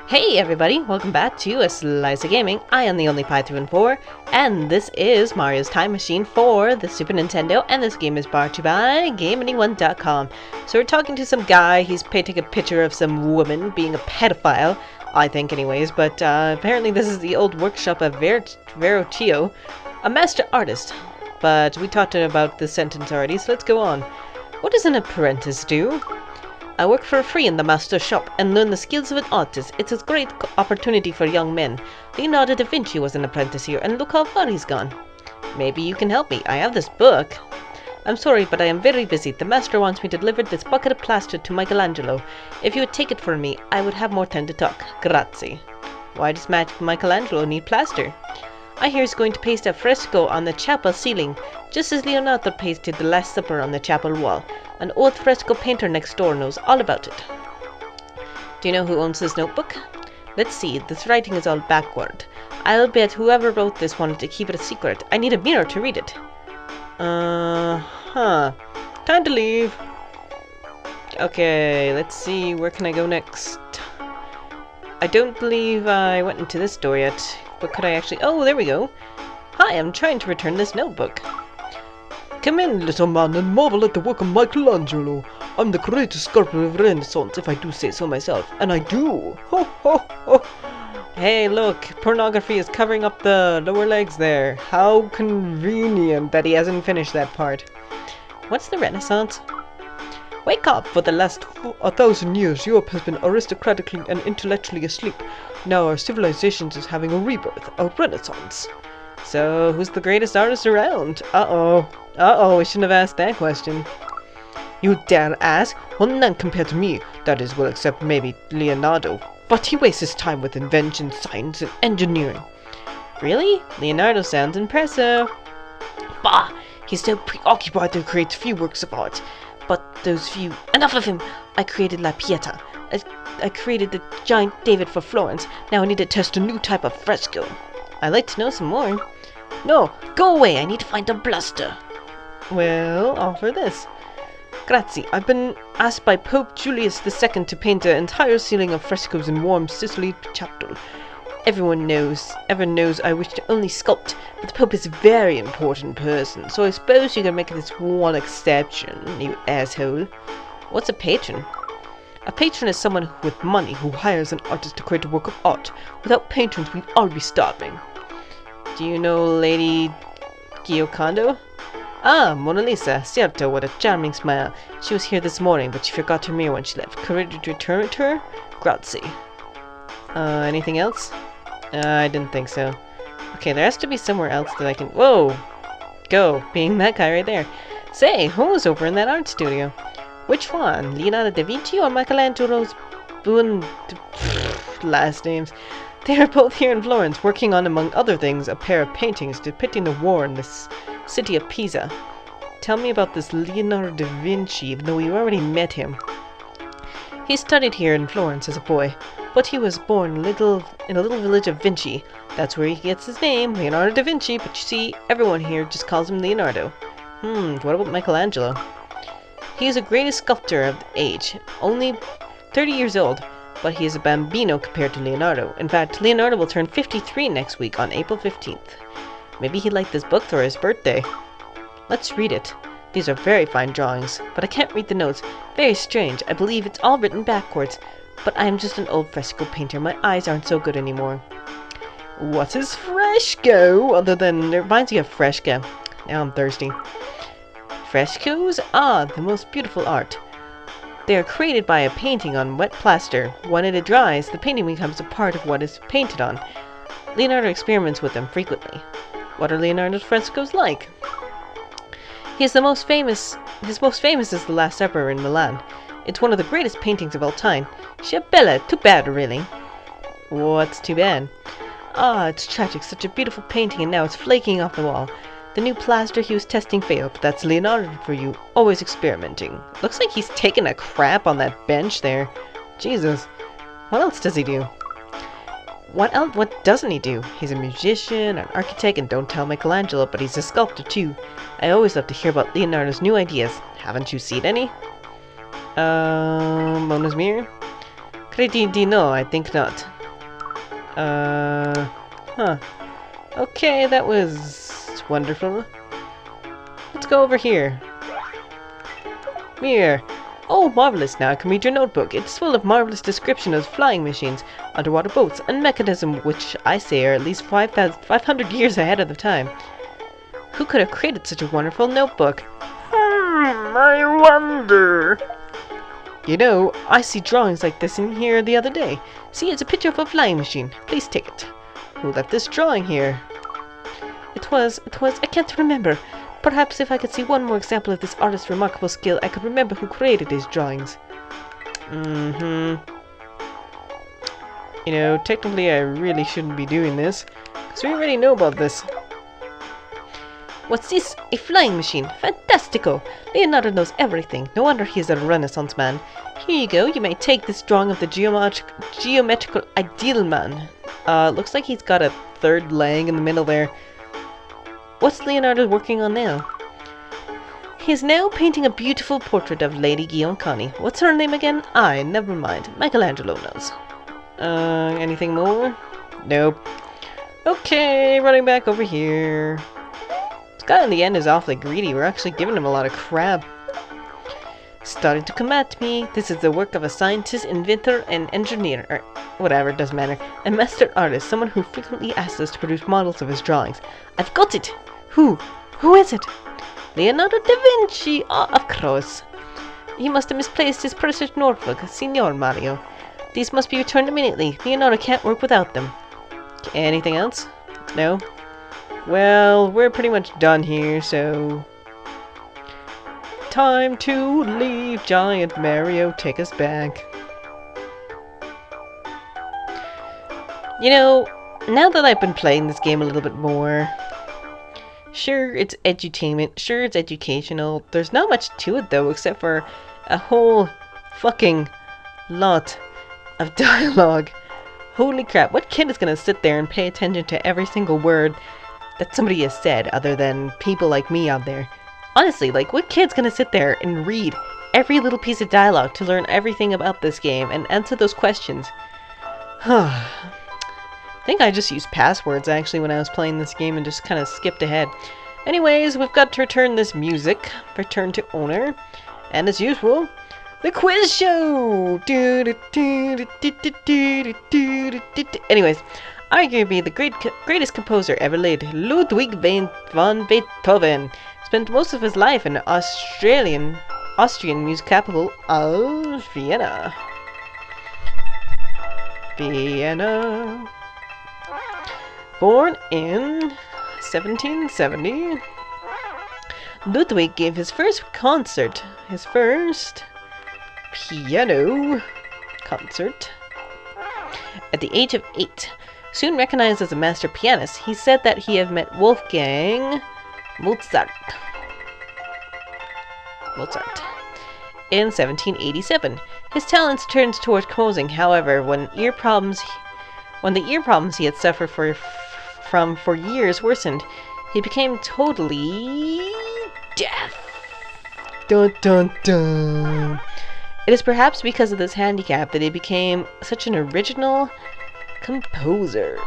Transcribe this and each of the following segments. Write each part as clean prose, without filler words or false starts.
Hey everybody, welcome back to A Slice of Gaming. I am the only Pi through and 4, and this is Mario's Time Machine for the Super Nintendo, and this game is brought to you by GameAnyone.com. So we're talking to some guy, he's painting a picture of some woman being a pedophile, I think anyways, but apparently this is the old workshop of Verrocchio, a master artist. But we talked about this sentence already, so let's go on. What does an apprentice do? I work for free in the master's shop and learn the skills of an artist. It's a great opportunity for young men. Leonardo da Vinci was an apprentice here, and look how far he's gone. Maybe you can help me. I have this book. I'm sorry, but I am very busy. The master wants me to deliver this bucket of plaster to Michelangelo. If you would take it for me, I would have more time to talk. Grazie. Why does Michelangelo need plaster? I hear he's going to paste a fresco on the chapel ceiling, just as Leonardo pasted the Last Supper on the chapel wall. An old fresco painter next door knows all about it. Do you know who owns this notebook? Let's see, this writing is all backward. I'll bet whoever wrote this wanted to keep it a secret. I need a mirror to read it. Time to leave. Okay, let's see, where can I go next? I don't believe I went into this door yet. But could I actually... Oh, there we go. Hi, I'm trying to return this notebook. Come in, little man, and marvel at the work of Michelangelo. I'm the greatest sculptor of Renaissance, if I do say so myself. And I do. Ho, ho, ho. Hey, look. Pornography is covering up the lower legs there. How convenient that he hasn't finished that part. What's the Renaissance? Wake up! For the last 1,000 years, Europe has been aristocratically and intellectually asleep. Now our civilization is having a rebirth, a renaissance. So, who's the greatest artist around? Uh-oh, we shouldn't have asked that question. You dare ask? Well, none compared to me. That is, well, except maybe Leonardo. But he wastes his time with invention, science, and engineering. Really? Leonardo sounds impressive. Bah! He's so preoccupied to create few works of art. But those few... Enough of him! I created La Pieta. I created the giant David for Florence. Now I need to test a new type of fresco. I'd like to know some more. No, go away. I need to find a bluster. Well, offer this. Grazie. I've been asked by Pope Julius II to paint an entire ceiling of frescoes in warm Sicily chapel. Everyone knows I wish to only sculpt, but the Pope is a very important person, so I suppose you can make this one exception, you asshole. What's a patron? A patron is someone with money who hires an artist to create a work of art. Without patrons, we'd all be starving. Do you know Lady Giocondo? Ah, Mona Lisa. Certo, what a charming smile. She was here this morning, but she forgot her mirror when she left. Could you return it to her? Grazie. Anything else? I didn't think so. Okay, there has to be somewhere else that I can... Whoa! Go, being that guy right there. Say, who's over in that art studio? Which one? Leonardo da Vinci or Michelangelo's last names? They are both here in Florence, working on, among other things, a pair of paintings depicting the war in the city of Pisa. Tell me about this Leonardo da Vinci, even though we already met him. He studied here in Florence as a boy, but he was born in a little village of Vinci. That's where he gets his name, Leonardo da Vinci, but you see, everyone here just calls him Leonardo. What about Michelangelo? He is the greatest sculptor of the age, only 30 years old, but he is a bambino compared to Leonardo. In fact, Leonardo will turn 53 next week on April 15th. Maybe he liked this book for his birthday. Let's read it. These are very fine drawings, but I can't read the notes. Very strange. I believe it's all written backwards. But I am just an old fresco painter. My eyes aren't so good anymore. What is fresco? Other than... It reminds me of fresca. Now I'm thirsty. Frescoes? Ah, the most beautiful art. They are created by a painting on wet plaster. When it dries, the painting becomes a part of what is painted on. Leonardo experiments with them frequently. What are Leonardo's frescoes like? His most famous is the Last Supper in Milan. It's one of the greatest paintings of all time. Shabella, too bad, really. What's too bad? Ah, it's tragic. Such a beautiful painting, and now it's flaking off the wall. The new plaster he was testing failed, but that's Leonardo for you, always experimenting. Looks like he's taking a crap on that bench there. Jesus. What else does he do? What doesn't he do? He's a musician, an architect, and don't tell Michelangelo, but he's a sculptor too. I always love to hear about Leonardo's new ideas. Haven't you seen any? Mona's mirror? Credi di no, I think not. Huh. Okay, that was wonderful. Let's go over here. Here. Oh, marvelous. Now I can read your notebook. It's full of marvelous descriptions of flying machines, underwater boats, and mechanism which I say are at least 500 years ahead of the time. Who could have created such a wonderful notebook? I wonder. You know, I see drawings like this in here the other day. See, it's a picture of a flying machine. Please take it. Who left this drawing here? It was, I can't remember. Perhaps if I could see one more example of this artist's remarkable skill, I could remember who created his drawings. You know, technically I really shouldn't be doing this, because we already know about this. What's this? A flying machine? Fantastico! Leonardo knows everything. No wonder he is a Renaissance man. Here you go. You may take this drawing of the geometrical ideal man. Looks like he's got a third leg in the middle there. What's Leonardo working on now? He is now painting a beautiful portrait of Lady Gioncani. What's her name again? Never mind. Michelangelo knows. Anything more? Nope. Okay, running back over here. This guy in the end is awfully greedy. We're actually giving him a lot of crap. Starting to come at me. This is the work of a scientist, inventor, and engineer, or whatever, it doesn't matter. A master artist, someone who frequently asks us to produce models of his drawings. I've got it! Who? Who is it? Leonardo da Vinci! Oh, of course. He must have misplaced his precious notebook, Signor Mario. These must be returned immediately. Leonardo can't work without them. Anything else? No? Well, we're pretty much done here, so... Time to leave, Giant Mario. Take us back. You know, now that I've been playing this game a little bit more... Sure, it's edutainment. Sure, it's educational. There's not much to it, though, except for a whole fucking lot of dialogue. Holy crap, what kid is gonna sit there and pay attention to every single word that somebody has said, other than people like me out there? Honestly, like, what kid's gonna sit there and read every little piece of dialogue to learn everything about this game and answer those questions? I think I just used passwords, actually, when I was playing this game and just kind of skipped ahead. Anyways, we've got to return this music. Return to owner. And as usual, the quiz show! Anyways, arguably the greatest composer ever lived, Ludwig van Beethoven, spent most of his life in Austrian music capital of Vienna. Vienna. Born in 1770, Ludwig gave his first concert, his first piano concert, at the age of 8. Soon recognized as a master pianist, he said that he had met Wolfgang Mozart in 1787. His talents turned towards composing, however, when the ear problems he had suffered from for years worsened, he became totally deaf. Dun dun dun. It is perhaps because of this handicap that he became such an original composer.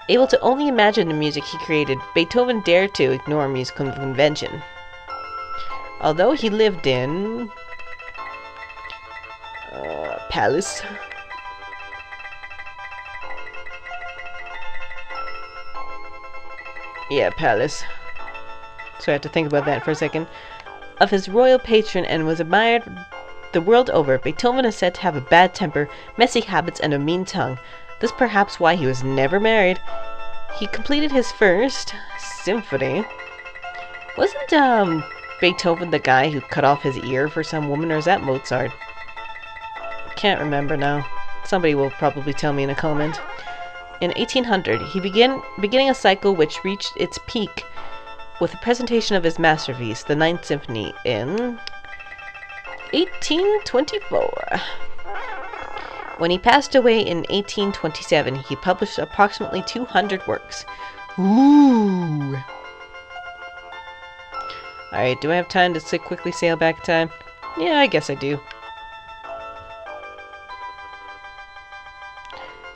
Able to only imagine the music he created, Beethoven dared to ignore musical convention. Although he lived in Palace. Yeah, Palace. So I had to think about that for a second. Of his royal patron and was admired the world over. Beethoven is said to have a bad temper, messy habits, and a mean tongue. This is perhaps why he was never married. He completed his first symphony. Wasn't Beethoven the guy who cut off his ear for some woman, or is that Mozart? Can't remember now. Somebody will probably tell me in a comment. In 1800, he beginning a cycle which reached its peak with the presentation of his masterpiece, the Ninth Symphony, in 1824. When he passed away in 1827, he published approximately 200 works. Ooh! Alright, do I have time to quickly sail back in time? Yeah, I guess I do.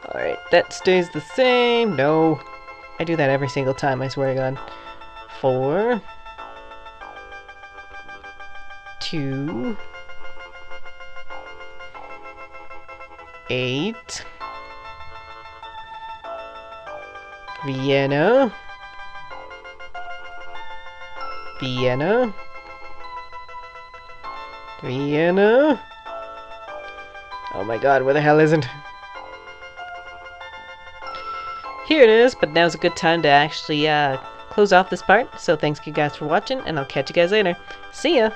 Alright, that stays the same. No. I do that every single time, I swear to God. 4. 2. 8. Vienna. Vienna. Vienna. Oh my god, where the hell isn't? Here it is, but now's a good time to actually close off this part. So thanks you guys for watching, and I'll catch you guys later. See ya!